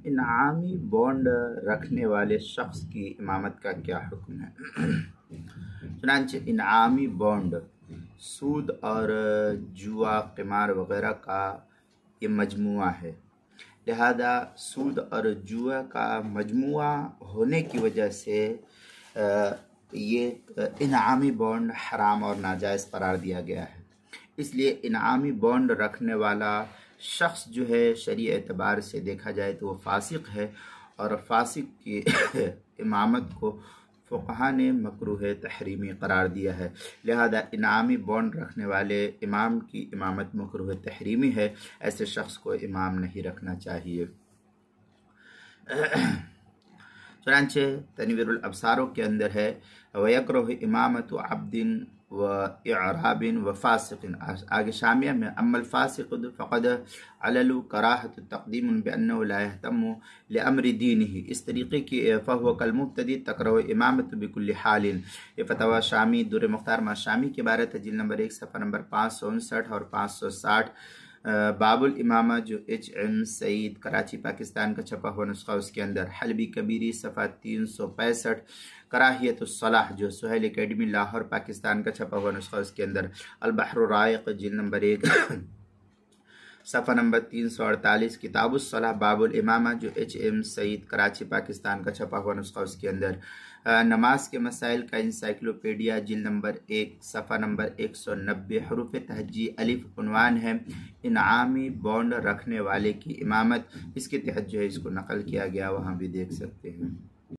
انعامی bond رکھنے والے شخص کی امامت کا کیا حکم ہے؟ چنانچہ انعامی بانڈ سود اور جوا قمار وغیرہ کا یہ مجموعہ ہے، لہذا سود اور جوا کا مجموعہ ہونے کی وجہ سے یہ انعامی بانڈ حرام اور ناجائز قرار دیا گیا ہے۔ اس لیے انعامی بانڈ رکھنے والا شخص جو ہے شرعی اعتبار سے دیکھا جائے تو وہ فاسق ہے، اور فاسق کی امامت کو فقہا نے مکروہ تحریمی قرار دیا ہے، لہذا انعامی بانڈ رکھنے والے امام کی امامت مکروہ تحریمی ہے، ایسے شخص کو امام نہیں رکھنا چاہیے۔ چنانچہ تنویر الابصاروں کے اندر ہے وَيَكْرَهُ إِمَامَةُ عَبْدٍ وَإِعْرَابٍ وَفَاسِقٍ، آگے شامیہ میں اما الفاسق فقد عللوا كراهة تقدیم بأنه لا يهتم لأمر دینه، اس طریقے کی فهو كالمبتدی تکرہ امامت بكل حال۔ یہ فتویٰ شامی در مختار ما شامی کی عبارت ہے، جلد نمبر 1 صفحہ نمبر 559 اور 560، باب الامامہ جو ایچ ایم سعید کراچی پاکستان کا چھپا ہوا نسخہ، اس کے اندر حلبی کبیری صفحہ 365، کراہیت الصلاح جو سہیل اکیڈمی لاہور پاکستان کا چھپا ہوا نسخہ، اس کے اندر البحر الرائق جلد نمبر 1 صفحہ نمبر 348، کتاب الصلاح باب الامامہ جو ایچ ایم سعید کراچی پاکستان کا چھپا ہوا نسخہ، اس کے اندر نماز کے مسائل کا انسائکلوپیڈیا جلد نمبر 1 صفحہ نمبر 190، حروف تہجی الف عنوان ہے انعامی بانڈ رکھنے والے کی امامت، اس کے تحت جو ہے اس کو نقل کیا گیا، وہاں بھی دیکھ سکتے ہیں۔